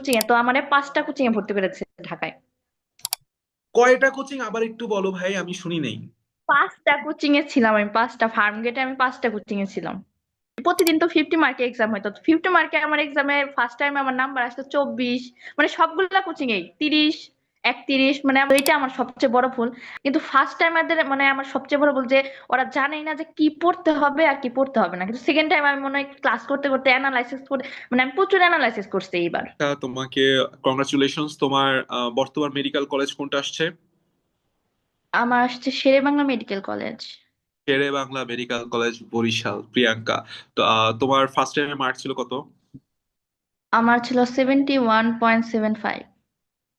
Coaching এ, তো আমারে 5টা কোচিং এ ভর্তি করেছে ঢাকায়। কয়টা কোচিং আবার একটু বলো ভাই, আমি শুনি নেই। 5টা কোচিং এ ছিলাম আমি, 5টা ফার্ম গেটে আমি 5টা কোচিং এ ছিলাম। প্রতিদিন তো 50 মার্কে এক্সাম হতো, 50 মার্কে আমার এক্সামে ফার্স্ট টাইম আমার নাম্বার আসতো 24। মানে সবগুলা কোচিং এ 30, 31, মানে এটা আমার সবচেয়ে বড় ভুল। কিন্তু ফার্স্ট টাইম মানে আমার সবচেয়ে বড় ভুল যে ওরা জানেই না যে কি পড়তে হবে আর কি পড়তে হবে না। কিন্তু সেকেন্ড টাইম আমি মনে হয় ক্লাস করতে করতে অ্যানালাইসিস করে, মানে আমি প্রচুর অ্যানালাইসিস করছি এইবার। তোমাকে কংগ্রাচুলেশনস। তোমার বর্তমান মেডিকেল কলেজ কোনটা আসছে? আমার আসছে শেরে বাংলা মেডিকেল কলেজ। শেরে বাংলা মেডিকেল কলেজ, বরিশাল। প্রিয়াঙ্কা, তো তোমার ফার্স্ট টাইমের মার্ক ছিল কত? আমার ছিল 71.75।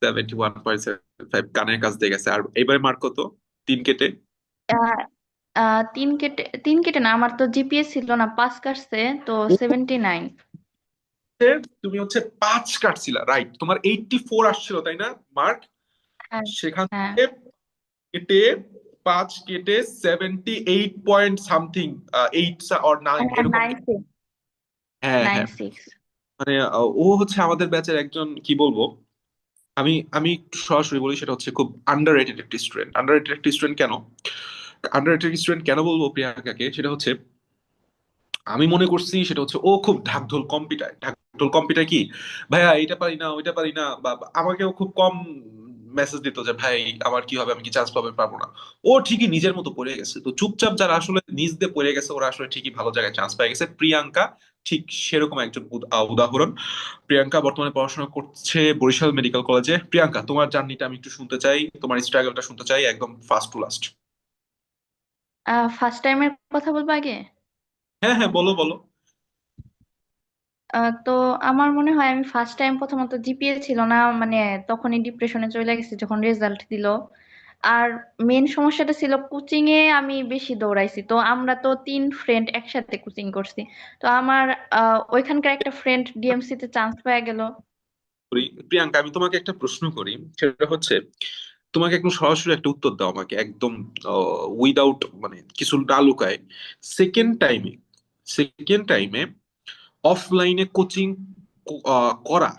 71.75, কানের কাছ দিয়ে গেছে। আর এবারে মার্ক কত? তিন কেটে? আহ, 3 কেটে না, আমার তো জিপিএ ছিল না, 5 কাটছে, তো 79। তুমি হচ্ছে 5 কাটছিলা, রাইট? তোমার 84 আসছিল তাই না মার্ক? হ্যাঁ, সেখান হ্যাঁ, থেকে কেটে 5 কেটে 78 পয়েন্ট সামথিং, 8 অর 9 হ্যাঁ, এরকম। 9.6। হ্যাঁ, নাইন হ্যাঁ। সিক্স মানে ও হচ্ছে আমাদের ব্যাচের একজন, কি বলবো, আমি আমি একটু সরাসরি বলি, সেটা হচ্ছে খুব আন্ডার রেটেড একটি স্টুডেন্ট। আন্ডার রেটেড একটি স্টুডেন্ট কেন, আন্ডার রেটেড স্টুডেন্ট কেন বলবো প্রিয়াঙ্কাকে, সেটা হচ্ছে আমি মনে করছি সেটা হচ্ছে ও খুব ঢাকঢোল কম্পিটার। ঢাকঢোল কম্পিটার কি, ভাইয়া এটা পারি না ওইটা পারি না, বা আমাকেও খুব কম মেসেজ দিত যে ভাই আমার কি হবে, আমি কি চান্স পাবো পারবো না। ও ঠিকই নিজের মতো পড়ে গেছে। তো চুপচাপ যারা আসলে নিজ দিয়ে পড়ে গেছে ওরা আসলে ঠিকই ভালো জায়গায় চান্স পেয়ে গেছে। প্রিয়াঙ্কা ঠিক সেরকম একজন উদাহরণ। প্রিয়াঙ্কা বর্তমানে পড়াশোনা করছে বরিশাল মেডিকেল কলেজে। প্রিয়াঙ্কা, তোমার জার্নিটা আমি একটু শুনতে চাই, তোমার স্ট্রাগলটা শুনতে চাই, একদম ফার্স্ট টু লাস্ট। ফার্স্ট টাইমের কথা বলবো আগে। হ্যাঁ, হ্যাঁ, বলো বলো। তো আমার মনে হয় আমি ফার্স্ট টাইম প্রথমত জিপিএ ছিল না, মানে তখনই ডিপ্রেশনে চলে গেছি যখন রেজাল্ট দিল। আর মেন সমস্যাটা ছিল কোচিং এ আমি বেশি দৌড়াইছি, তো আমরা তো 3 ফ্রেন্ড একসাথে কোচিং করছি। তো আমার ওইখানকার একটা ফ্রেন্ড ডিএমসি তে চান্স পেয়ে গেল। করি। প্রিয়াঙ্কা, আমি তোমাকে একটা প্রশ্ন করি, সেটা হচ্ছে তোমাকে একদম সরাসরি একটা উত্তর দাও আমাকে, একদম উইদাউট মানে কিছু না লুকায়। সেকেন্ড টাইমে সেকেন্ড টাইমে অফলাইনে কোচিং করা,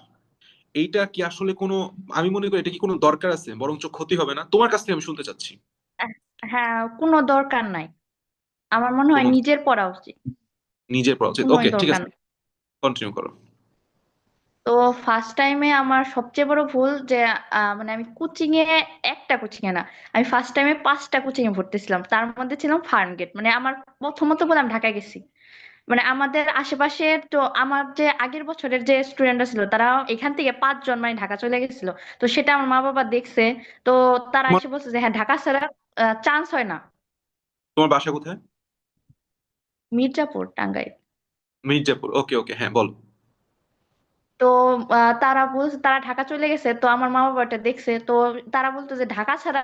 এইটা কি আসলে কোনো, আমি মনে করি এটা কি কোনো দরকার আছে, বরঞ্চ ক্ষতি হবে না? তোমার কাছ থেকে আমি শুনতে চাচ্ছি। আহ, হ্যাঁ, কোনো দরকার নাই। আমার মনে হয় কোনো, নিজের পড়া উচিত। নিজের পড়া উচিত। কোনোই ওকে, ঠিক দরকার আছে, নাই। কন্টিনিউ করো। তো ফার্স্ট টাইমে আমার সবচেয়ে বড় ভুল যে মানে আমি কোচিং এ, একটা কোচিং এ না, আমি ফার্স্ট টাইমে 5টা কোচিং এ ভর্তিছিলাম, তার মধ্যে ছিলাম ফার্ম গেট। মানে আমার প্রথমত বলে আমি ঢাকায় গেছি। মানে আমাদের আশেপাশে, তো আমার যে আগের বছরের যে স্টুডেন্টরা ছিল তারা এখান থেকে 5 জন মানে ঢাকা চলে গেছিল। তো সেটা আমার মা বাবা দেখছে। তো তারা তোমার এসে বলছে যে হ্যাঁ, ঢাকা ছাড়া চান্স হয় না। তোমার বাসা কোথায়? মির্জাপুর, টাঙ্গাইল। মির্জাপুর, ওকে ওকে, হ্যাঁ বলো। তো তারা ঢাকা চলে গেছে, তো আমার মা বাবা এটা দেখছে। তো তারা বলতো যে ঢাকা ছাড়া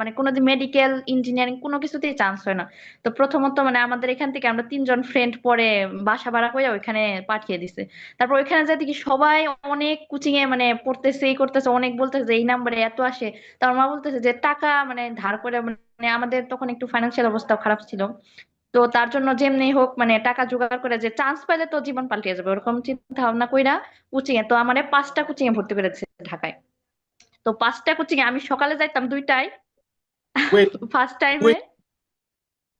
মানে কোনোদিন মেডিকেল ইঞ্জিনিয়ারিং কোনো কিছুতেই চান্স হয় না। তো প্রথমত মানে আমাদের এখান থেকে আমরা 3 জন ফ্রেন্ড পরে বাসা ভাড়া করে ওইখানে পাঠিয়ে দিছে। তারপর ওইখানে যাই দেখি সবাই অনেক কোচিং এ মানে পড়তেছে, এই করতেছে, অনেক বলতেছে যে এই নাম্বারে এত আসে। তো আমার মা বলতেছে যে টাকা মানে ধার করে, মানে আমাদের তখন একটু ফাইন্যান্সিয়াল অবস্থা খারাপ ছিল। তো তার জন্য যেমনি হোক মানে টাকা জোগাড় করে যে চান্স পাইলে তো জীবন পাল্টে যাবে, ওরকম চিন্তা ভাবনা কইরা কোচিং এ, তো আমার 5টা কোচিং এ ভর্তি করেছে ঢাকায়। তো 5টা কোচিং এ আমি সকালে যাইতাম 2টায় ওয়েট, ফার্স্ট টাইমে। ওয়েট,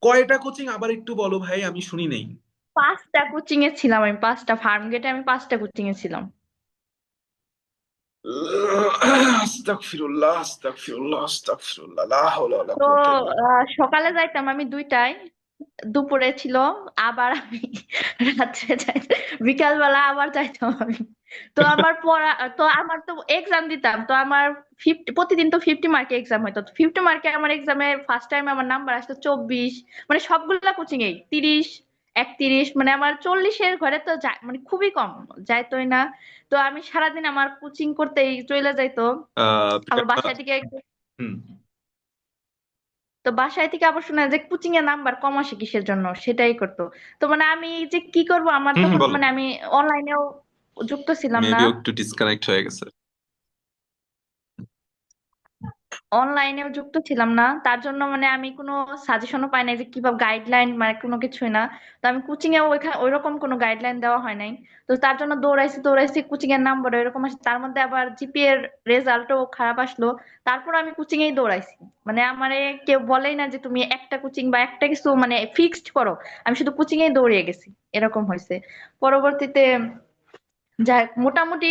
কয়টা কোচিং আবার একটু বলো ভাই, আমি শুনি নেই। 5টা কোচিং এ ছিলাম আমি, 5টা ফার্ম গেটে আমি 5টা কোচিং এ ছিলাম। আস্তাগফিরুল্লাহ, আস্তাগফিরুল্লাহ, আস্তাগফিরুল্লাহ, লা হাওলা ওয়ালা তো কুওয়াতা ইল্লা সকালে যাইতাম আমি 2টায়, দুপুরে ছিল, আবার আমি রাত্রে যাই, বিকাল বেলা আবার যাইতাম আমি। তো আমার পড়া, তো আমার তো এক্সাম দিতাম, তো আমার প্রতিদিন তো 50 মার্কে এক্সাম হতো, 50 মার্কে আমার এক্সামে ফার্স্ট টাইম আমার নাম্বার আসতো 24। মানে সবগুলা কোচিং এ 30, 31, মানে আমার 40-এর ঘরে তো মানে খুবই কম যাইতোই না। তো আমি সারাদিন আমার কোচিং করতেই চলে যাইতো। আবার প্রিয়াঙ্কা, বাসায় থেকে, হুম। তো বাসায় থেকে আবার শোনা যে কোচিং এর নাম্বার কম আসে কিসের জন্য, সেটাই করতো। তো মানে আমি যে কি করব, আমার হুম, তখন বলো। মানে আমি অনলাইনেও যুক্ত ছিলাম না। মেবি একটু ডিসকানেক্ট হয়ে গেছে। অনলাইনেও যুক্ত ছিলাম না, তার জন্য মানে আমি কোনো সাজেশনও পাই নাই যে কিভাবে গাইডলাইন, মানে কোনো কিছুই না। তো আমি কোচিং এ ওইখানে ওইরকম কোনো গাইডলাইন দেওয়া হয় নাই। তো তার জন্য দৌড়াইছি দৌড়াইছি, কোচিং এর নাম্বার এরকম আসে, তার মধ্যে আবার জিপিএ এর রেজাল্টও খারাপ আসলো। তারপর আমি কোচিং এই দৌড়াইছি। মানে আমারে কেউ বলেই না যে তুমি একটা কোচিং বা একটা কিছু মানে ফিক্সড করো, আমি শুধু কোচিং এই দৌড়িয়ে গেছি, এরকম হয়েছে। পরবর্তীতে যাই হোক, মোটামুটি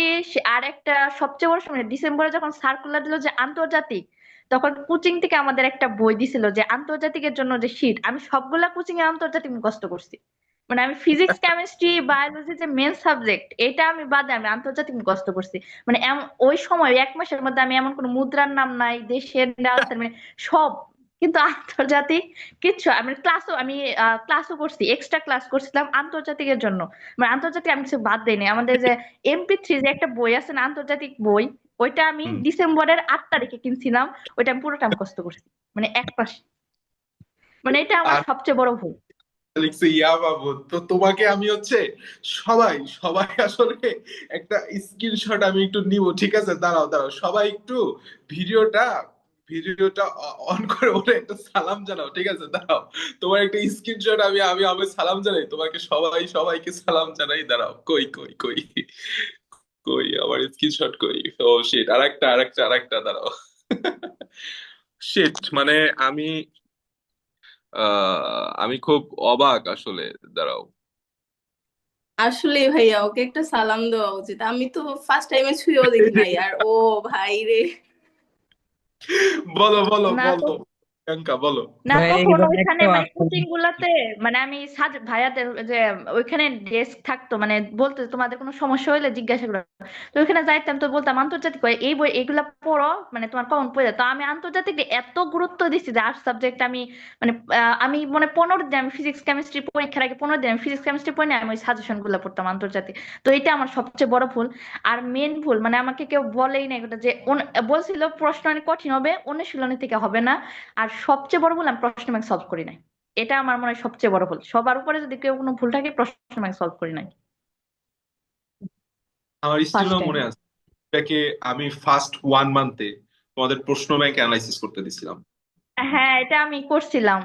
আর একটা সবচেয়ে বড় সময় ডিসেম্বরে যখন সার্কুলার দিল যে আন্তর্জাতিক, তখন কোচিং থেকে আমাদের একটা বই দিছিল যে আন্তর্জাতিকের জন্য যে শীট, আমি সবগুলা কোচিং এ আন্তর্জাতিক মুখস্থ করছি। মানে আমি ফিজিক্স কেমিস্ট্রি বায়োলজি যে মেন সাবজেক্ট, এটা আমি বাদে আমি আন্তর্জাতিক মুখস্থ করছি। মানে ওই সময় 1 মাসের মধ্যে আমি এমন কোনো মুদ্রার নাম নাই, দেশের রাজধানী, মানে সব। কিন্তু আন্তর্জাতিক কিচ্ছু, আমি ক্লাসও করছি, এক্সট্রা ক্লাস করছিলাম আন্তর্জাতিকের জন্য। মানে আন্তর্জাতিক আমি কিছু বাদ দেইনি। আমাদের যে MP3 যে একটা বই আছে না, আন্তর্জাতিক বই, ওইটা আমি হুম। ডিসেম্বরের 8 তারিখে কিনছিলাম। ওইটা আমি পুরোটা মুখস্থ করছি, মানে 1 মাস। মানে এটা আমার আর সবচেয়ে বড় ভুল। লিখছে ইয়া বাবু, তো তোমাকে আমি হচ্ছে সবাই সবাই আসলে একটা স্ক্রিনশট আমি একটু নিব, ঠিক আছে? দাঁড়াও দাঁড়াও, সবাই একটু ভিডিওটা ভিডিওটা অন করে ওরে একটা সালাম জানাও, ঠিক আছে? দাঁড়াও, তোমার একটা স্ক্রিনশট আমি আমি আমি সালাম জানাই তোমাকে, সবাই সবাইকে সালাম জানাই। দাঁড়াও, কই কই কই কই আমার স্ক্রিনশট কই? ও শিট, আরেকটা দাঁড়াও। শিট, মানে আমি আমি খুব অবাক আসলে। দাঁড়াও। আসলে ভাইয়া ওকে একটা সালাম দেওয়া উচিত, আমি তো ফার্স্ট টাইমে ছুঁয়েও দেখি নাই আর ও ভাই রে। বলো বলো না তো, বলো, প্রিয়াঙ্কা বলো। না ভাই তখন এগুলো ওইখানে দেখতেও মানে আসলে কোচিং গুলাতে, মানে আমি ভাইয়াদের যে ওইখানে ডেস্ক থাকতো, মানে বলতে তোমাদের কোনো সমস্যা হইলে জিজ্ঞাসা করো। তো ওইখানে যাইতাম, তো বলতাম আন্তর্জাতিক বই, এই বই এগুলা পড়ো, মানে তোমার কমন পড়ে যায়। তো আমি আন্তর্জাতিক এত গুরুত্ব দিচ্ছি যে আর্টস সাবজেক্ট আমি, মানে আমি মানে 15 দিন আমি ফিজিক্স কেমিস্ট্রি পরীক্ষার আগে 15 দিন আমি ফিজিক্স কেমিস্ট্রি পড়ে আমি ওই সাজেশন গুলো পড়তাম আন্তর্জাতিক। তো এটা আমার সবচেয়ে বড় ভুল। আর মেন ভুল, মানে আমাকে কেউ বলেই না এটা যে বলছিল প্রশ্ন অনেক কঠিন হবে, অনুশীলনী থেকে হবে না। আর সবচেয়ে বড় ভুল, আমি প্রশ্ন ব্যাংক সলভ করি নাই। এটা আমার মনে হয় সবচেয়ে বড় ভুল। সবার উপরে যদি কেউ কোনো ভুল থাকে, প্রশ্ন ব্যাংক সলভ করি নাই আমার ফার্স্ট স্টিলও টাইম। মনে আছে, এটাকে আমি ফার্স্ট 1 মান্থে তোমাদের প্রশ্ন ব্যাংক অ্যানালাইসিস করতে দিছিলাম। হ্যাঁ, এটা আমি করছিলাম।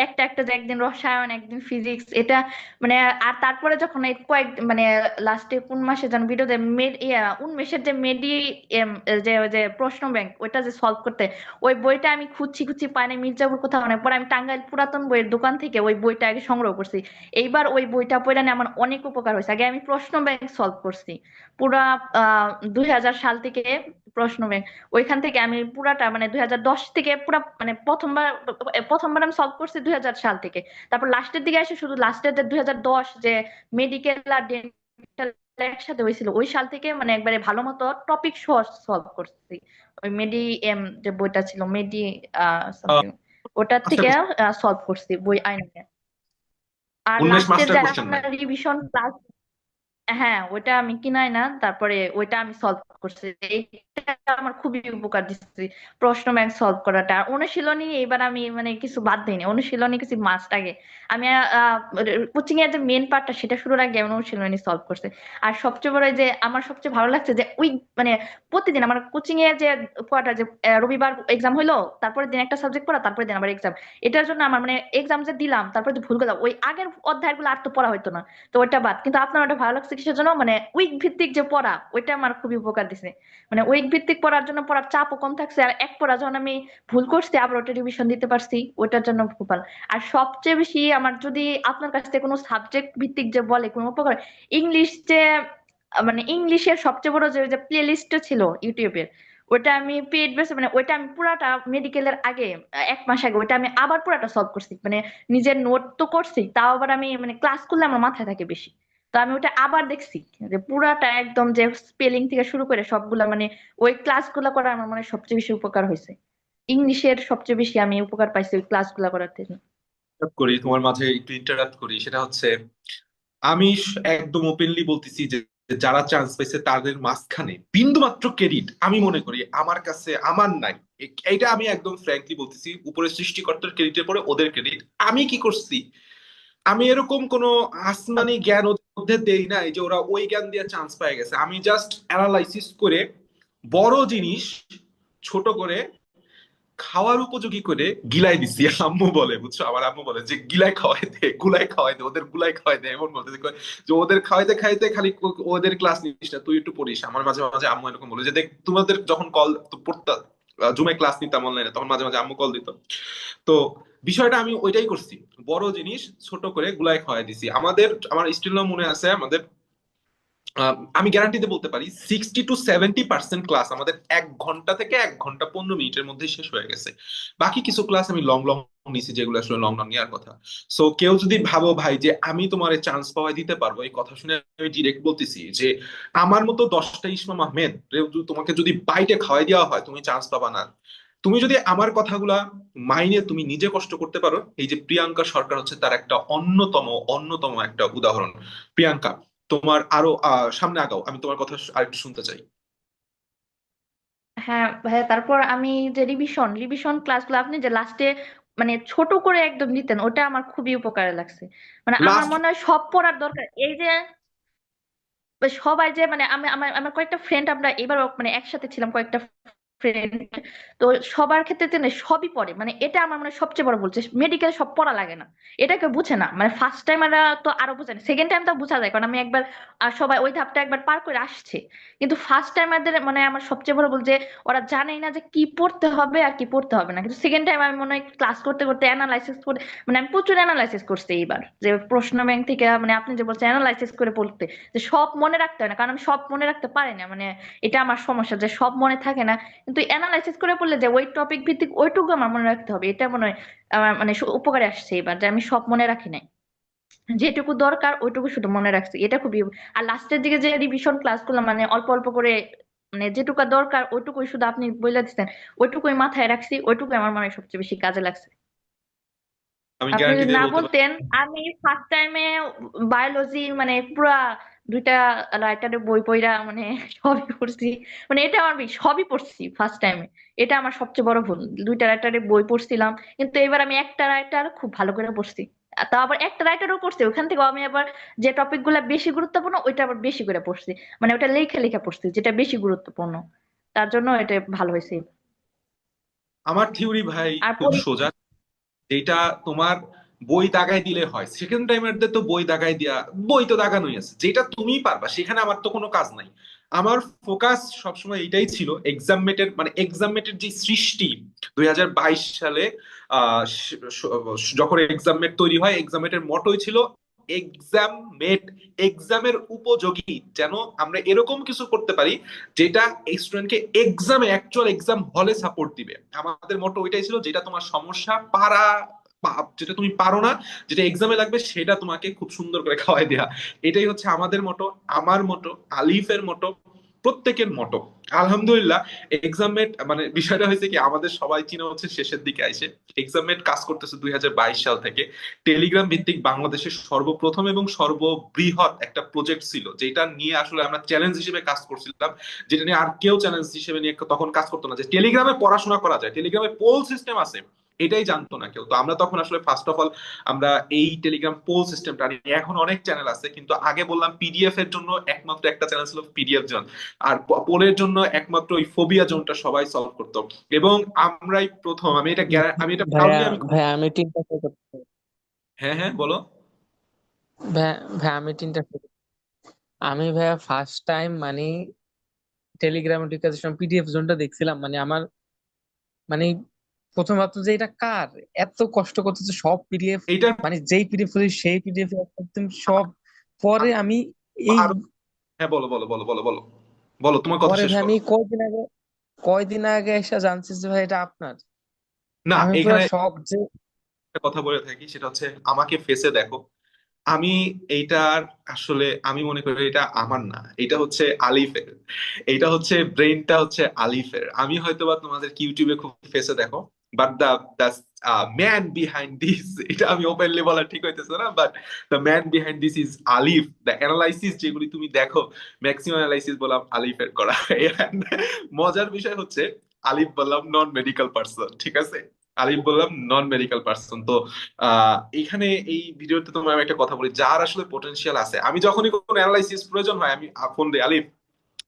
একটা একটা যে একদিন রসায়ন একদিন ফিজিক্স, এটা মানে। আর তারপরে যখন এই মানে লাস্টে কোন মাসে যেন ভিডিওতে উনমেষের যে যে প্রশ্ন ব্যাংক ওইটা যে সলভ করতে, ওই বইটা আমি খুঁজছি খুঁজছি পাই না, মির্জাপুর কোথাও মানে। পরে আমি টাঙ্গাইল পুরাতন বইয়ের দোকান থেকে ওই বইটা আগে সংগ্রহ করছি। এইবার ওই বইটা পড়ে না আমার অনেক উপকার হয়েছে। আগে আমি প্রশ্ন ব্যাংক সলভ করছি পুরা 2000 সাল থেকে প্রশ্ন ব্যাংক। ওইখান থেকে আমি পুরাটা মানে 2010 থেকে পুরা মানে প্রথমবার আমি সলভ করছি 2000 সাল থেকে। তারপর লাস্টের দিকে এসে শুধু লাস্টের যে 2010 যে মেডিকেল আর ডেন্টাল একসাথে হয়েছিল, ওই সাল থেকে মানে একবারে ভালো মতো টপিক সহ সলভ করছি। ওই যে বইটা ছিল মেডি সামথিং, ওটার থেকে আচ্ছা, সলভ করছি বই আইনে। আর উন্মেষ লাস্টের মাস্টার যে কোশ্চেন আপনার ব্যাংক। রিভিশন ক্লাস, হ্যাঁ ওইটা আমি কিনাই না, তারপরে ওইটা আমি সলভ করছি। এটা আমার খুবই উপকার দিচ্ছে প্রশ্ন ব্যাংক সলভ করাটা। আর অনুশীলনী এবার আমি মানে কিছু বাদ দিইনি, অনুশীলনী কিছু মাস্ট আগে। আমি কোচিং এর যে মেন পার্টটা সেটা শুরুর আগে আমি অনুশীলনী সলভ করছি। আর সবচেয়ে বড় যে আমার সবচেয়ে ভালো লাগছে যে ওই মানে প্রতিদিন আমার কোচিং এ যে পড়াটা যে রবিবার এক্সাম হইলো, তারপরে দিন একটা সাবজেক্ট পড়া, তারপরে দিন আবার এক্সাম। এটার জন্য আমার মানে এক্সাম যে দিলাম তারপরে যে ভুল করলাম, ওই আগের অধ্যায়গুলো আর তো পড়া হইতো না। তো ওইটা বাদ, কিন্তু আপনার ওটা ভালো লাগছে কিসের জন্য, মানে উইক ভিত্তিক যে পড়া, ওইটা আমার খুবই উপকার দিছে। মানে উইক ভিত্তিক পড়ার জন্য পড়ার চাপও কম থাকছে, আর এক পড়া যখন আমি ভুল করছি আবার ওটা রিভিশন দিতে পারছি, ওইটার জন্য খুব ভালো। আর সবচেয়ে বেশি আমার যদি আপনার কাছ থেকে কোনো সাবজেক্ট ভিত্তিক যে বলে কোনো উপকার, ইংলিশ যে মানে ইংলিশের সবচেয়ে বড় যে যে প্লে লিস্ট ছিল ইউটিউবের, ওইটা আমি পেড বেসে মানে ওইটা আমি পুরাটা মেডিকেলের আগে 1 মাস আগে ওইটা আমি আবার পুরাটা সলভ করছি। মানে নিজের নোট তো করছি, তাও আবার আমি মানে ক্লাস করলে আমার মাথায় থাকে বেশি। তো আমি ওটা আবার দেখছি যে পুরাটা একদম যে স্পেলিং থেকে শুরু করে সবগুলা মানে ওই ক্লাসগুলা করা আমার মানে সবচেয়ে বেশি উপকার হয়েছে। ইংলিশের সবচেয়ে বেশি আমি উপকার পাইছি ওই ক্লাসগুলা করার থেকে। করি তোমার মাঝে একটু ইন্টারাপ্ট করি, সেটা হচ্ছে আমি একদম ওপেনলি বলতেছি যে যে যারা চান্স পাইছে তাদের মাঝখানে বিন্দু মাত্র ক্রেডিট আমি মনে করি আমার কাছে আমার নাই। এইটা আমি একদম ফ্র্যাঙ্কলি বলতেছি, উপরে সৃষ্টিকর্তার ক্রেডিটের পরে ওদের ক্রেডিট। আমি কি করছি, আমি এরকম কোনো আসমানি জ্ঞান ওদের মধ্যে দেই নাই যে ওরা ওই জ্ঞান দিয়ে চান্স পেয়ে গেছে। আমি জাস্ট অ্যানালাইসিস করে বড় জিনিস ছোট করে খাওয়ার উপযোগী করে গিলাই দিছি। আম্মু বলে, বুঝছো, আমার আম্মু বলে যে গিলাই খাওয়াই দে, গুলাই খাওয়াই দে, ওদের গুলাই খাওয়াই দে, এমন বলতে যে ওদের খাওয়াইতে খাইতে খালি ওদের ক্লাস নিস না, তুই একটু পড়িস। আমার মাঝে মাঝে আম্মু এরকম বলে যে দেখ, তোমাদের যখন কল পড়তা, জুমে ক্লাস নিতাম অনলাইনে, তখন মাঝে মাঝে আম্মু কল দিত। তো বিষয়টা আমি ওইটাই করছি, বড় জিনিস ছোট করে গুলাই খাওয়াই দিছি। আমার স্টিল মনে আছে, আমাদের আমি গ্যারান্টিতে বলতে পারি 60 to 70% ক্লাস আমাদের 1 ঘন্টা থেকে 1 ঘন্টা 15 মিনিটের মধ্যে শেষ হয়ে গেছে। বাকি কিছু ক্লাস আমি লং লং নিছি, যেগুলো আসলে লং লং নেওয়ার কথা। সো কেউ যদি ভাবো ভাই যে আমি তোমার চান্স পাওয়াই দিতে পারবো, এই কথা শুনে আমি ডিরেক্ট বলতেছি যে আমার মতো 10টা ইসমাম আহমেদ তোমাকে যদি বাইটে খাওয়াই দেওয়া হয়, তুমি চান্স পাবা না। তুমি যদি আমার কথাগুলা মাইনে তুমি নিজে কষ্ট করতে পারো, এই যে প্রিয়াঙ্কা সরকার হচ্ছে তার একটা অন্যতম একটা উদাহরণ। প্রিয়াঙ্কা, তোমার আরো সামনে আগাও, আমি তোমার কথা আরেকটু শুনতে চাই। হ্যাঁ ভাইয়া, তারপর আমি যে রিভিশন রিভিশন ক্লাসগুলো আপনি যে লাস্টে মানে ছোট করে একদম নিতেন, ওটা আমার খুবই উপকারে লাগছে। মানে আমার লাস্ট মনে হয় সব পড়ার দরকার। এই যে সবাই যে মানে আমি আমার আমার কয়েকটা ফ্রেন্ড, আমরা এবার মানে একসাথে ছিলাম কয়েকটা ফ্রেন্ড, তো সবার ক্ষেত্রে যে না, সবই পড়ে, মানে এটা আমার মানে সবচেয়ে বড় বলছে মেডিকেল সব পড়া লাগে না। এটা কেউ বুঝে না, মানে ফার্স্ট টাইম আমরা তো আরো বুঝে না, সেকেন্ড টাইম তো বোঝা যায়, কারণ আমি একবার সবাই ওই ধাপটা একবার পার করে আসছে। কিন্তু ফার্স্ট টাইমারদের মানে আমার সবচেয়ে বড় ভুল যে ওরা জানেই না যে কি পড়তে হবে আর কি পড়তে হবে না। কিন্তু সেকেন্ড টাইম আমি মনে হয় ক্লাস করতে করতে অ্যানালাইসিস করে, মানে আমি প্রচুর অ্যানালাইসিস করছি এইবার, যে প্রশ্ন ব্যাংক থেকে মানে আপনি যে বলছেন অ্যানালাইসিস করে পড়তে, যে সব মনে রাখতে হয় না, কারণ আমি সব মনে রাখতে পারি না, মানে এটা আমার সমস্যা যে সব মনে থাকে না। কিন্তু অ্যানালাইসিস করে পড়লে যে ওই টপিক ভিত্তিক ওইটুকু আমার মনে রাখতে হবে, এটা মনে হয় আমার মানে উপকারে আসছে এবার, যে আমি সব মনে রাখি নাই, যেটুকু দরকার ওইটুকু শুধু মনে রাখছি, এটা খুবই। আর লাস্টের দিকে যে রিভিশন ক্লাস গুলো মানে অল্প অল্প করে, মানে যেটুকু দরকার ওইটুকুই শুধু আপনি বলে দিচ্ছেন, ওইটুকুই মাথায় রাখছি, ওইটুকুই আমার মনে হয় সবচেয়ে বেশি কাজে লাগছে। আমি আপনি গ্যারান্টি যদি না দিয়ে বলতে পারি। বলতেন, আমি ফার্স্ট টাইমে বায়োলজি মানে পুরা 2টা রাইটারের বই পড়া মানে সবই পড়ছি। মানে এটা আমার সবই পড়ছি ফার্স্ট টাইমে, এটা আমার সবচেয়ে বড় ভুল। 2টা রাইটারের বই পড়ছিলাম, কিন্তু এবার আমি একটা রাইটার খুব ভালো করে পড়ছি। তাও আবার একটা রাইটারও পড়ছি, ওখান থেকে আমি আবার যে টপিক গুলা বেশি গুরুত্বপূর্ণ ওইটা আবার বেশি করে পড়ছি, মানে ওটা লেখা লেখা পড়ছি যেটা বেশি গুরুত্বপূর্ণ। তার জন্য এটা ভালো হয়েছে। আমার থিওরি ভাই আর খুব সোজা, যেটা তোমার বই দাগাই দিলে হয়। সেকেন্ড টাইমের তো বই দাগাই দিয়া, বই তো দাগানোই আছে, যেটা তুমি পারবা সেখানে আমার তো কোনো কাজ নাই। আমার ফোকাস সবসময় এটাই ছিল এক্সাম মেটের যে সৃষ্টি 2022 সালে যখন এক্সাম মেট তৈরি হয়, এক্সাম মেটের মটোই ছিল এক্সাম মেট এক্সামের উপযোগী, যেন আমরা এরকম কিছু করতে পারি যেটা স্টুডেন্টকে এক্সামে অ্যাকচুয়াল এক্সাম হলে সাপোর্ট দিবে। আমাদের মোটো ওইটাই ছিল, যেটা তোমার সমস্যা যেটা তুমি পারো না, যেটা এক্সামে লাগবে, সেটা তোমাকে খুব সুন্দর করে খাওয়াই দেয়া। এটাই হচ্ছে আমাদের মোটো, আমার মোটো, আলিফের মোটো, প্রত্যেকের মোটো। আলহামদুলিল্লাহ, এক্সামেট মানে বিষয়টা হয়েছে কি, আমাদের সবাই চিনা হচ্ছে শেষের দিকে আইসে। এক্সামেট কাজ করতেছে 2022 সাল থেকে। টেলিগ্রাম ভিত্তিক বাংলাদেশের সর্বপ্রথম এবং সর্ববৃহৎ একটা প্রজেক্ট ছিল, যেটা নিয়ে আসলে আমরা চ্যালেঞ্জ হিসেবে কাজ করছিলাম, যেটা নিয়ে আর কেউ চ্যালেঞ্জ হিসেবে নিয়ে তখন কাজ করতো না, যে টেলিগ্রামে পড়াশোনা করা যায়, টেলিগ্রামে পোল সিস্টেম আছে, এটাই জানতো না কেউ। তো আমরা তখন আসলে ফার্স্ট অফ অল আমরা এই টেলিগ্রাম পোল সিস্টেমটা নিয়ে, এখন অনেক চ্যানেল আছে, কিন্তু আগে বললাম পিডিএফ এর জন্য একমাত্র একটা চ্যানেল ছিল, পিডিএফ জোন। আর পোলের জন্য একমাত্র ওই ফোবিয়া জোনটা সবাই সলভ করতো। এবং আমরাই প্রথম, আমি এটা ভাইয়া, প্রাউডলি আমি। ভাইয়া আমি তিনটা করতে পারি। হ্যাঁ হ্যাঁ, বলো। ভাইয়া, ভাইয়া আমি তিনটা করতে পারি। আমি ভাইয়া ফার্স্ট টাইম মানে টেলিগ্রামে ঢুকে যে সময় পিডিএফ জোনটা দেখছিলাম, মানে আমার মানে প্রথম ভাবতো যে এটা কার এত কষ্ট করতেছে সব পিডিএফ, এইটার মানে যেই পিডিএফ সেই পিডিএফ একদম সব। পরে আমি এই আরো, হ্যাঁ বলো বলো বলো বলো বলো, বলো তোমার কথা পরে শেষ ভাই করো। আমি কয়দিন আগে এসে জানছি যে ভাই এটা আপনার। না, আমি পুরো এখানে শক যে একটা কথা বলে থাকি, সেটা হচ্ছে আমাকে ফেসে দেখো। আমি এইটার আসলে আমি মনে করি এটা আমার না, এটা হচ্ছে আলিফের। এটা হচ্ছে ব্রেনটা হচ্ছে আলিফের। আমি হয়তোবা তোমাদের ইউটিউবে খুব ফেসে দেখো, but the man behind this, এটা আমি ওপেনলি বলা ঠিক হইতেছে না, but the man behind this is Alif. The analysis যেগুলি তুমি দেখো, ম্যাক্সিমাম অ্যানালাইসিস বললাম আলিফের করা। And মজার বিষয় হচ্ছে, আলিফ বললাম নন মেডিকেল পার্সন, ঠিক আছে, আলিফ বললাম নন মেডিকেল পার্সন। তো এখানে এই ভিডিওতে তোমার আমি একটা কথা বলি, যার আসলে পোটেনশিয়াল আছে, আমি যখনই কোনো অ্যানালাইসিস প্রয়োজন হয়, আমি ফোন দিই, আলিফ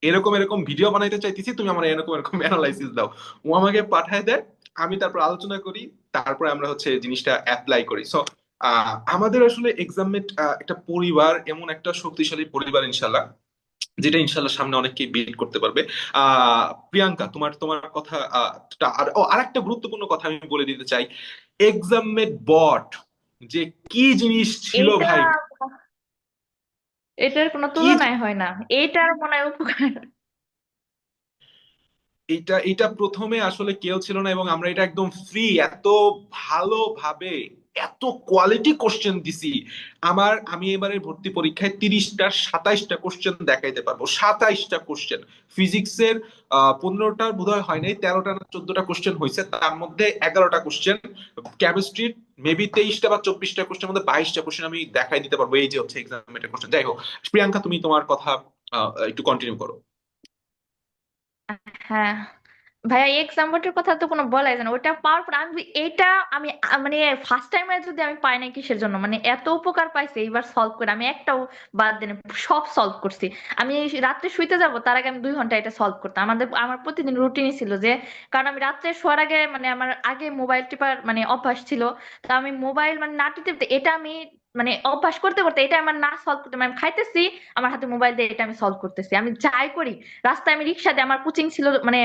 এরকম এরকম ভিডিও বানাইতে চাইতেছি, তুমি আমার এরকম এরকম অ্যানালাইসিস দাও। ও আমাকে পাঠায় দেয়, আমি তারপর আলোচনা করি, তারপরে আমরা হচ্ছে জিনিসটা অ্যাপ্লাই করি। সো আমাদের আসলে এক্সামমেট একটা পরিবার, এমন একটা শক্তিশালী পরিবার ইনশাল্লাহ, যেটা ইনশাল্লাহ সামনে অনেককে বিট করতে পারবে। প্রিয়াঙ্কা, তোমার তোমার কথা আরেকটা গুরুত্বপূর্ণ কথা আমি বলে দিতে চাই। এক্সামমেট বট যে কি জিনিস ছিল এইটা ভাই, এটার কোনো কি তুলনায় হয় না, এইটার মনে হয় উপকার। এটা এটা প্রথমে আসলে কেউ ছিল না, এবং আমরা এটা একদম ফ্রি, এত ভালোভাবে এত কোয়ালিটি কোশ্চেন দিছি। আমি এবারে ভর্তি পরীক্ষায় 30টার 27টা কোশ্চেন দেখাইতে পারবো। 27টা কোশ্চেন ফিজিক্সের, 15টার বোধহয় হয় নাই, 13টা না 14টা কোশ্চেন হয়েছে, তার মধ্যে 11টা কোশ্চেন। কেমিস্ট্রির মেবি 23টা বা 24টা কোশ্চেন মধ্যে 22টা কোশ্চেন আমি দেখাই দিতে পারবো। এই যে হচ্ছে এক্সামের কোশ্চেন। যাই হোক, প্রিয়াঙ্কা তুমি তোমার কথা একটু কন্টিনিউ করো। হ্যাঁ ভাইয়া, এক্সাম বোর্ডের কথা তো কোনো বলাই যায় না, ওটা পাওয়ার পর আমি এইটা আমি মানে ফার্স্ট টাইমে যদি আমি পাই না কিসের জন্য, মানে এত উপকার পাইছি এইবার সলভ করে, আমি একটাও বাদ দিন, সব সলভ করছি। আমি রাত্রে শুইতে যাব তার আগে আমি 2 ঘন্টা এটা সলভ করতাম। আমার প্রতিদিন রুটিনই ছিল যে, কারণ আমি রাত্রে শোয়ার আগে মানে আমার আগে মোবাইল টিপার মানে অভ্যাস ছিল। তা আমি মোবাইল মানে না টিপতে টিপতে এটা আমি মানে অভ্যাস করতে করতে এটা আমার না সলভ করতে, মানে আমি খাইতেছি আমার হাতে মোবাইল দিয়ে এটা আমি সলভ করতেছি, আমি যাই করি। রাস্তায় আমি রিক্সা দিয়ে, আমার কোচিং ছিল মানে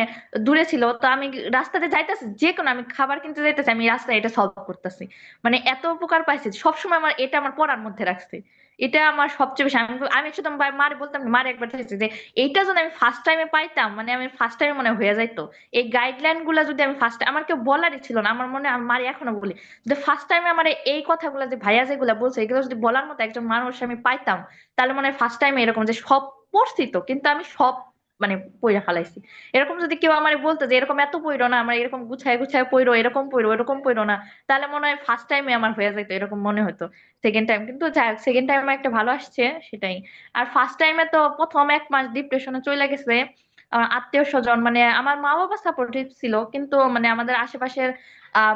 দূরে ছিল, তো আমি রাস্তাতে যাইতেছি, যে কোনো আমি খাবার কিনতে যাইতেছি, আমি রাস্তায় এটা সলভ করতেছি। মানে এত উপকার পাইছি সবসময়, আমার এটা আমার পড়ার মধ্যে রাখছি। এটা আমার সবচেয়ে বেশি, আমি আমি শুধু মারে বলতাম, মারে একবার চাইছি যে এইটা যদি আমি ফার্স্ট টাইমে পাইতাম, মানে আমি ফার্স্ট টাইমে মনে হয় হয়ে যাইতো। এই গাইডলাইন গুলা যদি আমি ফার্স্ট, আমার কেউ বলারই ছিল না, আমার মনে হয় আমি মারি এখনো বলি, যদি ফার্স্ট টাইমে আমার এই কথাগুলো যে ভাইয়া যেগুলা বলছে এগুলো যদি বলার মতো একজন মানুষ আমি পাইতাম, তাহলে মনে হয় ফার্স্ট টাইমে এরকম যে সব পড়ছি তো, কিন্তু আমি সব মানে পইড়া ফেলাইছি। এরকম যদি কেউ আমার বলতো যে এরকম এত পইরো না, আমরা এরকম গুছায় গুছায় পইরো, এরকম পইরো এরকম পইরো না, তাহলে মনে হয় ফার্স্ট টাইমে আমার হয়ে যেত, এরকম মনে হতো। সেকেন্ড টাইম কিন্তু যাই হোক, সেকেন্ড টাইম একটা ভালো আসছে সেটাই। আর ফার্স্ট টাইমে তো প্রথম 1 মাস ডিপ্রেশনে চলে গেছে। আত্মীয় স্বজন মানে আমার মা বাবা সাপোর্টিভ ছিল, কিন্তু মানে আমাদের আশেপাশের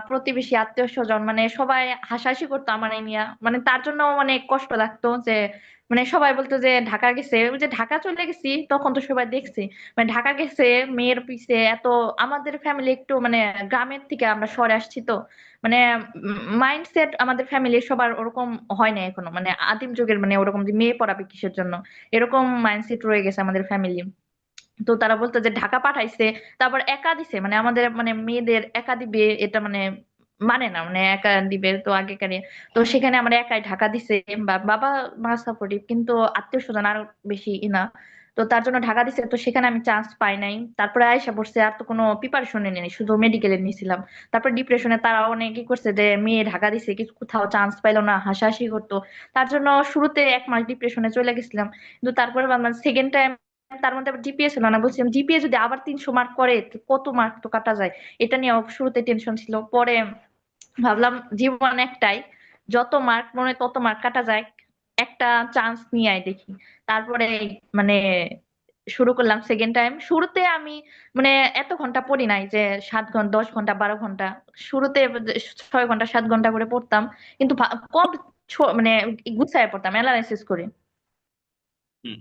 প্রতিবেশী আত্মীয় স্বজন মানে সবাই হাসাহাসি করতো আমার এই নিয়ে, মানে তার জন্য মানে কষ্ট লাগতো যে, মানে সবাই বলতো যে ঢাকা গেছে, ওই যে ঢাকা চলে গেছি তখন তো সবাই দেখছি, মানে ঢাকা গেছে মেয়ের পিছে এত। আমাদের ফ্যামিলি একটু মানে গ্রামের থেকে আমরা শহরে আসছি তো, মানে মাইন্ডসেট আমাদের ফ্যামিলির সবার ওরকম হয় না এখনো, মানে আদিম যুগের মানে ওরকম যে মেয়ে পড়াবে কিসের জন্য, এরকম মাইন্ডসেট রয়ে গেছে আমাদের ফ্যামিলি। তো তারা বলতো যে ঢাকা পাঠাইছে, তারপর একা দিছে, মানে আমাদের মানে মেয়েদের একা দিবে এটা মানে মানে না, মানে একা দিবে তো আগেকার তো সেখানে আমরা একাই ঢাকা দিছে। বাবা মা সাপোর্টিভ, কিন্তু আত্মীয় স্বজন আরো বেশি না। তো তার জন্য ঢাকা দিছে, তো সেখানে আমি চান্স পাই নাই, তারপরে আয়সা পড়ছে, আর তো কোনো প্রিপারেশন নেই, শুধু মেডিকেলে নিয়েছিলাম। তারপর ডিপ্রেশনে তারা অনেক কি করছে যে মেয়ে ঢাকা দিছে কিছু কোথাও চান্স পাইলো না, হাসাহাসি করতো। তার জন্য শুরুতে 1 মাস ডিপ্রেশনে চলে গেছিলাম। কিন্তু তারপরে ভাবলাম সেকেন্ড টাইম, তার মধ্যে আবার জিপিএ ছিল না, বলছিলাম জিপিএ যদি আবার 300 মার্ক করে তো কত মার্ক তো কাটা যায়, এটা নিয়ে শুরুতে টেনশন ছিল। পরে ভাবলাম জীবন একটাই, যত মার্ক মনে হয় তত মার্ক কাটা যায়, একটা চান্স নিয়ে আয় দেখি। তারপরে মানে শুরু করলাম সেকেন্ড টাইম। শুরুতে আমি মানে এত ঘন্টা পড়ি নাই যে 7 ঘন্টা 10 ঘন্টা 12 ঘন্টা, শুরুতে 6 ঘন্টা 7 ঘন্টা করে পড়তাম, কিন্তু কম মানে গুছায় পড়তাম, অ্যানালাইসিস করে। হুম,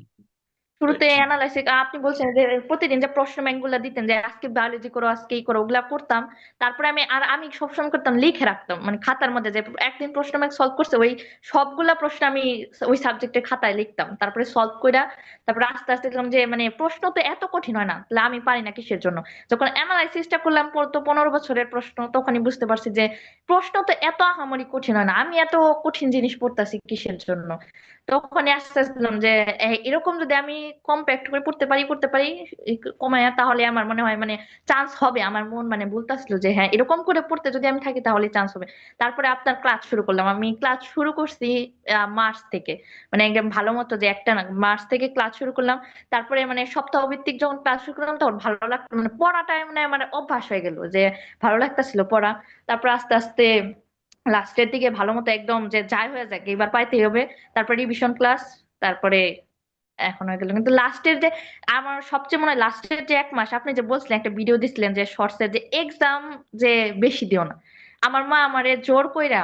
শুরুতে রাইট। অ্যানালাইসিস আপনি বলছেন যে প্রতিদিন যে প্রশ্ন ব্যাংক গুলা দিতেন যে আজকে বায়োলজি করো আজকে এই করো, ওগুলা করতাম। তারপরে আমি সবসময় করতাম লিখে রাখতাম, মানে খাতার মধ্যে যে একদিন প্রশ্ন ব্যাংক সলভ করছে ওই সবগুলা প্রশ্ন আমি ওই সাবজেক্টের খাতায় লিখতাম, তারপরে সলভ কইরা তারপরে আস্তে আস্তে দেখলাম যে মানে প্রশ্ন তো এত কঠিন হয় না, তাহলে আমি পারি না কিসের জন্য। যখন অ্যানালাইসিসটা করলাম তো 15 বছরের প্রশ্ন, তখনই বুঝতে পারছি যে প্রশ্ন তো এত আহামরি কঠিন হয় না, আমি এত কঠিন জিনিস পড়তাছি কিসের জন্য। তখনই আস্তে আস্তে বললাম যে এরকম যদি আমি কম্প্যাক্ট করে পড়তে পারি কমায়া, তাহলে আমার মনে হয় মানে চান্স হবে। আমার মন মানে বলতেছিল যে হ্যাঁ এরকম করে পড়তে যদি আমি থাকি তাহলে চান্স হবে। তারপরে আপনার ক্লাস শুরু করলাম, আমি ক্লাস শুরু করছি মার্চ থেকে, মানে একদম ভালো মতো যে একটা না, মার্চ থেকে ক্লাস শুরু করলাম। তারপরে মানে সপ্তাহ ভিত্তিক যখন ক্লাস শুরু করলাম তখন ভালো লাগতো, মানে পড়াটাই মানে আমার অভ্যাস হয়ে গেল যে ভালো লাগতেছিল পড়া। তারপর আস্তে আস্তে লাস্টের দিকে ভালো মতো একদম যে যাই হয়ে যাক এবার পাইতেই হবে, তারপরে রিভিশন ক্লাস, তারপরে এখন হয়ে গেল। কিন্তু লাস্টের যে আমার সবচেয়ে মনে হয় লাস্টের যে 1 মাস, আপনি যে বলছিলেন একটা ভিডিও দিছিলেন যে শর্টসের যে এক্সাম যে বেশি দিও না, আমার মা আমারে জোর কইরা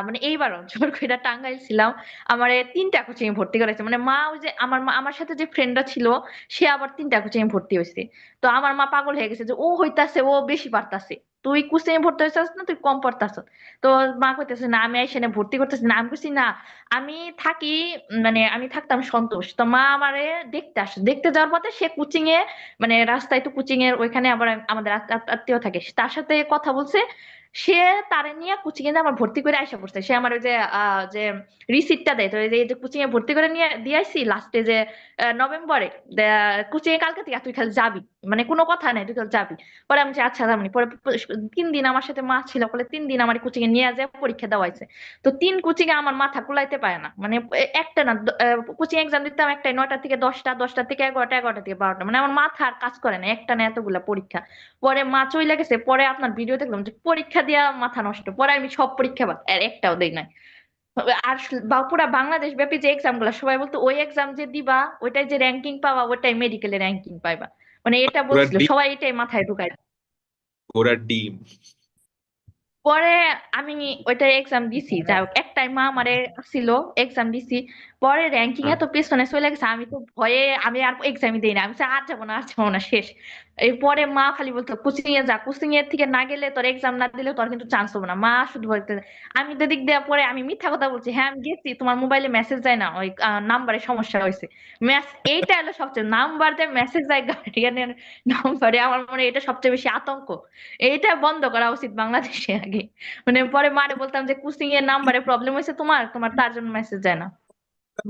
মানে এইবারও জোর কইরা টাঙ্গাইল ছিলাম, আমারে 3টা কোচিং ভর্তি করাইছে। মানে মা ওই যে আমার মা আমার সাথে যে ফ্রেন্ডরা ছিল সে আবার 3টা কোচিং ভর্তি হয়েছে। তো আমার মা পাগল হয়ে গেছে যে ও হইতাছে ও বেশি পারতাছে, তুই কোচিং এ ভর্তি হয়েছিস না, তুই কম পড়তাছ। তো মা কইতেছে না আমি এখানে ভর্তি করতেছি না। আমি কইছি না আমি থাকি, মানে আমি থাকতাম সন্তোষ। তো মা আমারে দেখতে আসে, দেখতে যাওয়ার পথে সে কোচিং এ মানে রাস্তায় তো কোচিং এর ওইখানে আবার আমাদের আত্মীয় থাকে, তার সাথে কথা বলছে। সে তারে নিয়ে কোচিং এ আমার ভর্তি করে আইসা পড়ছে। সে আমার ওই যে যে রিসিপ্টটা দেয়, তো এই যে কোচিং এ ভর্তি করে নিয়ে দিয়ে আইসি লাস্টে যে নভেম্বরে, কোচিং এ কালকে থেকে তুই খালি যাবি, মানে কোনো কথা নাই, তুই খালি যাবি। পরে আমি বলছি, আচ্ছা যাবনি। পরে 3 দিন আমার সাথে মা ছিল, বলে 3 দিন আমার কোচিং এ নিয়ে যায় পরীক্ষা দেওয়াইছে। তো 3 কোচিং এ আমার মাথা কুলাইতে পারে না, মানে একটা না, কোচিং এক্সাম দিতাম একটাই, 9টা থেকে 10টা, 10টা থেকে 11টা, 11টা থেকে 12টা, মানে আমার মাথা আর কাজ করে না একটা না এতগুলা পরীক্ষা। পরে মা চলে গেছে, পরে আপনার ভিডিও দেখলাম যে পরীক্ষা দিয়া মাথা নষ্ট। পরে আমি সব পরীক্ষা বাদ, আর একটাও দেই নাই। আর পুরা বাংলাদেশ ব্যাপী যে এক্সাম গুলা, সবাই বলতো ওই এক্সাম যে দিবা ওইটাই যে র্যাঙ্কিং পাবা, ওইটাই মেডিকেলে র্যাঙ্কিং পাইবা, মানে এটা ঘোড়ার বলছিল ডিম, সবাই, এটাই মাথায় ঢুকাই। ঘোড়ার ডিম। পরে আমি ওইটা এক্সাম দিছি, যাই হোক একটাই মা আমারে ছিল, এক্সাম দিছি। পরে র্যাঙ্কিং হ্যাঁ। এত পেছনে চলে গেছে, আমি তো ভয়ে আমি আর এক্সামই দিই না। আমি বলছি, আর যাবো না, আর যাবো না, শেষ। এরপরে মা খালি বলতো কোচিং এ যা, কোচিং এর থেকে না গেলে তোর এক্সাম না দিলে তোর কিন্তু চান্স হবে না। মা শুধু বলতে, আমি তো দিক দেওয়ার পরে আমি মিথ্যা কথা বলছি, হ্যাঁ আমি গেছি, তোমার মোবাইলে মেসেজ যায় না, ওই নাম্বারে সমস্যা হয়েছে। এইটা হলো সবচেয়ে, নাম্বার দিয়ে মেসেজ যায় গার্ডিয়ানের নাম্বারে, আমার মনে হয় এটা সবচেয়ে বেশি আতঙ্ক। এটা বন্ধ করা উচিত বাংলাদেশে আগে। মানে পরে মারে বলতাম যে কোচিং এর নাম্বারে প্রবলেম হয়েছে, তোমার তোমার তার জন্য মেসেজ যায় না।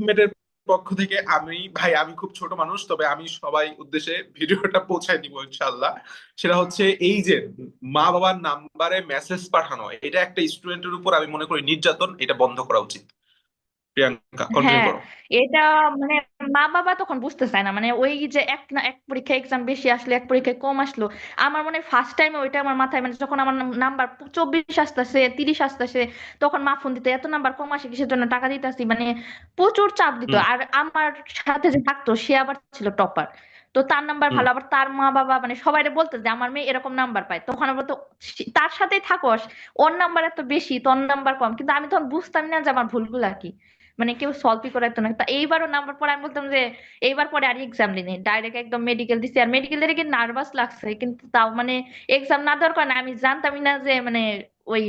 মেটের পক্ষ থেকে আমি ভাই, আমি খুব ছোট মানুষ, তবে আমি সবাই উদ্দেশ্যে ভিডিওটা পৌঁছায় দিব ইনশাল্লাহ। সেটা হচ্ছে এই যে মা বাবার নাম্বারে মেসেজ পাঠানো, এটা একটা স্টুডেন্টের উপর আমি মনে করি নির্যাতন, এটা বন্ধ করা উচিত। প্রিয়াঙ্কা কন্টিনিউ হ্যাঁ, করো। এটা মানে মা বাবা তখন বুঝতে চায় না, মানে ওই যে এক না এক পরীক্ষা এক্সাম বেশি আসলো, এক পরীক্ষায় কম আসলো। আমার মনে হয় ফার্স্ট টাইমে ওইটা আমার মাথায়, মানে যখন আমার নাম্বার 24 আসতেছে, 30 আসতেছে, তখন মা ফোন দিতে, এত নাম্বার কম আসে কিসের জন্য, টাকা দিতেছি, মানে প্রচুর চাপ দিত। হুম আর আমার সাথে যে থাকতো সে আবার ছিল টপার। তো তার নাম্বার হুম। ভালো, আবার তার মা বাবা মানে সবাই বলতো যে আমার মেয়ে এরকম নাম্বার পায়, তখন আবার তো তার সাথেই থাকস, ওর নাম্বার এত বেশি তোর নাম্বার কম, কিন্তু আমি তখন বুঝতাম না যে আমার ভুলগুলা কি, মানে কেউ সলভই করাইতো না। তা এইবারও নাম্বার পরে আমি বলতাম যে এইবার পরে আর এক্সাম দিইনি, ডাইরেক্ট একদম মেডিকেল দিছি। আর মেডিকেল দিকে নার্ভাস লাগছে, কিন্তু তাও মানে এক্সাম না দেওয়ার কারণে আমি জানতামই না যে মানে ওই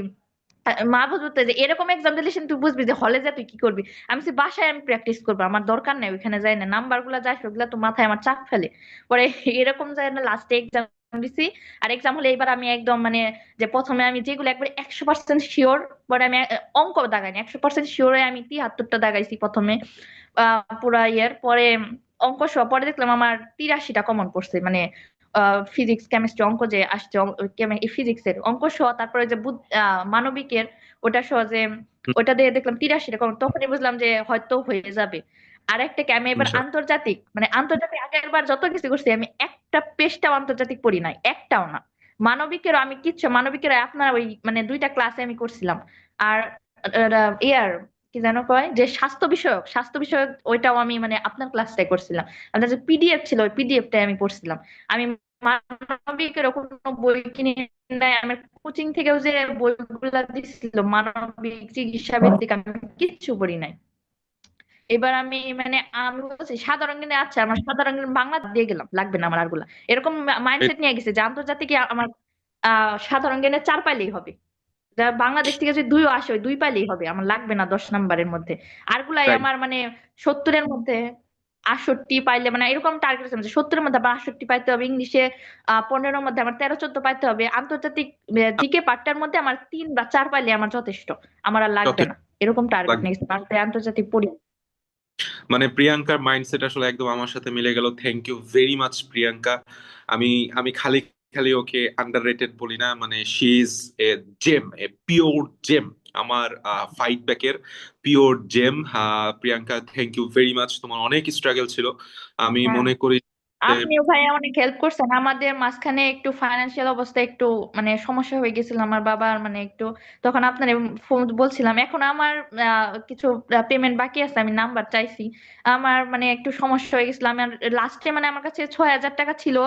মা বুঝতে যে এরকম এক্সাম দিলে কিন্তু তুই বুঝবি যে হলে যা তুই কি করবি। আমি বলছি, বাসায় আমি প্র্যাকটিস করবো, আমার দরকার নাই ওইখানে যাই না, নাম্বার গুলা যায় সেগুলা তো মাথায় আমার চাপ ফেলে। পরে এরকম যায় না, লাস্টে এক্সাম দিছি। আর এক্সাম হলে এবার আমি একদম মানে যে প্রথমে আমি যেগুলো একবার 100% শিওর, পরে আমি অঙ্ক দাগাইনি, 100% শিওরে আমি 73টা দাগাইছি প্রথমে পুরা ইয়ের। পরে অঙ্ক সহ পরে দেখলাম আমার 83টা কমন পড়ছে, মানে ফিজিক্স কেমিস্ট্রি অঙ্ক যে আসছে, ফিজিক্স এর অঙ্ক সহ, তারপরে যে মানবিকের ওটা সহ যে হুম, ওটা দিয়ে দেখলাম 83টা কমন, তখনই বুঝলাম যে হয়তো হয়ে যাবে। আর একটা কি, আমি এবার ইনশাল্লাহ। আন্তর্জাতিক, মানে আন্তর্জাতিক আগের বার যত কিছু করছি আমি একটা পেজটাও আন্তর্জাতিক পড়ি নাই, একটাও না। মানবিকেরও আমি কিচ্ছু, মানবিকের আপনার ওই মানে 2টা ক্লাসে আমি করছিলাম। আর ইয়ার কি যেন কয় যে স্বাস্থ্য বিষয়ক ওইটাও আমি মানে আপনার ক্লাসটাই করছিলাম। আপনার যে পিডিএফ ছিল ওই পিডিএফটাই আমি পড়ছিলাম। আমি মানবিকের কোনো বই কিনে নাই, আমার কোচিং থেকেও যে বইগুলা দিছিল মানবিক চিকিৎসা ভিত্তিক, আমি কিচ্ছু পড়ি নাই। এবার আমি মানে আমি বলছি সাধারণ জ্ঞানে, আচ্ছা আমার সাধারণ জ্ঞান বাংলা দিয়ে গেলাম, লাগবে না আমার আরগুলা, এরকম মাইন্ডসেট নিয়ে গেছে যে আন্তর্জাতিক আমার সাধারণ জ্ঞানে 4 পাইলেই হবে। যা বাংলাদেশ থেকে যদি 2ও আসে ওই 2 পাইলেই হবে, আমার লাগবে না 10 নাম্বারের মধ্যে। আরগুলাই রাইট। আমার মানে 70-এর মধ্যে 68 পাইলে, মানে এরকম টার্গেট আছে যে 70-এর মধ্যে আমার 68 পাইতে হবে, ইংলিশে 15-এর মধ্যে আমার 13-14 পাইতে হবে, আন্তর্জাতিক জিকে পার্টটার মধ্যে আমার 3 বা 4 পাইলে আমার যথেষ্ট, আমার আর লাগবে যথেষ্ট না। এরকম টার্গেট লাগবে। নিয়েছে, আন্তর্জাতিক পড়ি। মানে প্রিয়াঙ্কার মাইন্ডসেট আসলে একদম আমার সাথে মিলে গেল। Thank you very much Priyanka. আমি আমি খালি খালি ওকে আন্ডাররেটেড বলি না, মানে she is a gem, a pure gem, আমার ফাইট ব্যাকের pure gem. Priyanka, thank you very much, তোমার অনেক স্ট্রাগল ছিল। আমি হ্যাঁ, মনে করি যে আপনিও ভাইয়া অনেক হেল্প করছেন। আমাদের মাঝখানে একটু ফাইন্যান্সিয়াল অবস্থা একটু মানে সমস্যা হয়ে গেছিল আমার বাবার, মানে একটু তখন আপনার ফোন বলছিলাম। এখন আমার কিছু পেমেন্ট বাকি আছে, আমি নাম্বার চাইছি। আমার মানে একটু সমস্যা হয়ে গেছিল, আমার লাস্টে মানে আমার কাছে 6,000 টাকা ছিল।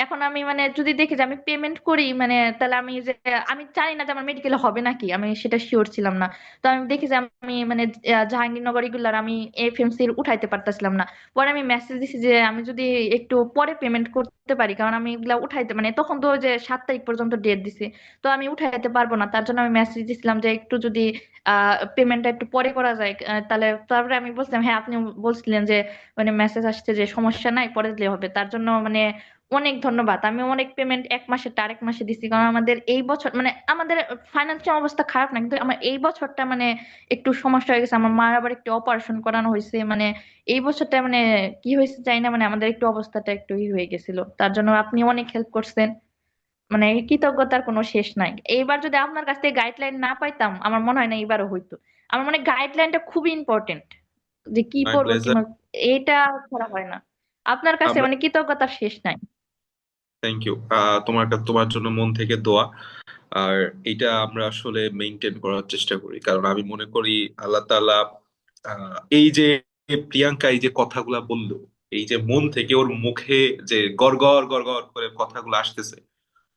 এখন আমি মানে যদি দেখি যে আমি পেমেন্ট করি, মানে তাহলে আমি যে আমি জানি না যে আমার মেডিকেল হবে নাকি, আমি সেটা শিওর ছিলাম না। তো আমি দেখি যে আমি মানে জাহাঙ্গীরনগর এগুলার আমি এফএমসি উঠাইতে পারতেছিলাম না। পরে আমি মেসেজ দিছি যে আমি যদি একটু পরে পেমেন্ট করতে পারি, কারণ আমি এগুলা উঠাইতে মানে তখন তো ওই যে 7 তারিখ পর্যন্ত ডেট দিছে, তো আমি উঠাইতে পারবো না। তার জন্য আমি মেসেজ দিছিলাম যে একটু যদি পেমেন্টটা একটু পরে করা যায়, তাহলে তারপরে আমি বলছিলাম হ্যাঁ, আপনি বলছিলেন যে মানে মেসেজ আসছে যে সমস্যা নাই, পরে দিলে হবে। তার জন্য মানে অনেক ধন্যবাদ। আমি অনেক পেমেন্ট এক মাসে আরেক মাসে দিছি, কারণ আমাদের এই বছর মানে আমাদের ফাইন্যান্সিয়াল অবস্থা খারাপ না, কিন্তু আমার এই বছরটা মানে একটু সমস্যা হয়ে গেছে। আমার মার আবার একটু অপারেশন করানো হয়েছে, মানে এই বছরটা মানে কি হয়েছে জানি না, মানে আমাদের একটু অবস্থাটা একটু হয়ে গেছিল। তার জন্য আপনি অনেক হেল্প করছেন, মানে এই কৃতজ্ঞতার কোনো শেষ নাই। এইবার যদি আপনার কাছ থেকে গাইডলাইন না পাইতাম, আমার মনে হয় না এইবারও হইতো। আমার মনে হয় গাইডলাইনটা খুবই ইম্পর্টেন্ট, যে কি মাই পড়বো প্লেজার। কিংবা এটা ছাড়া হয় না। আপনার কাছে আমরা মানে কৃতজ্ঞতার শেষ নাই। Thank you. তোমার জন্য মন থেকে দোয়া। আর এটা আমরা আসলে মেনটেন করার চেষ্টা করি, কারণ আমি মনে করি আল্লাহ তাআলা এই যে প্রিয়াঙ্কা এই যে কথাগুলা বললো, এই যে মন থেকে ওর মুখে যে গড়গড় গড়গড় করে কথাগুলো আসতেছে,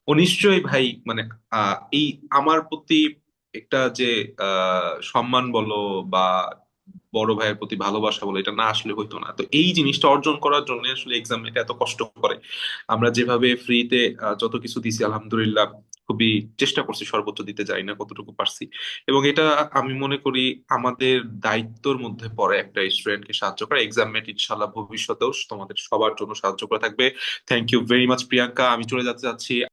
ও নিশ্চয়ই ভাই মানে এই আমার প্রতি একটা যে সম্মান বলো বা বড় ভাইয়ের প্রতি ভালোবাসা বলো, এটা না আসলে হইতো না। তো এই জিনিসটা অর্জন করার জন্য আসলে এক্সাম এটা এত কষ্ট করে। আমরা যেভাবে ফ্রিতে যত কিছু দিছি আলহামদুলিল্লাহ খুবই চেষ্টা করছি, সর্বোচ্চ দিতে যাই না কতটুকু পারছি। এবং এটা আমি মনে করি আমাদের দায়িত্বর মধ্যে পড়ে একটা স্টুডেন্টকে সাহায্য করা। এক্সাম মেট ইনশাল্লাহ ভবিষ্যতেও তোমাদের সবার জন্য সাহায্য করে থাকবে। Thank you very much Priyanka. আমি চলে যেতে চাচ্ছি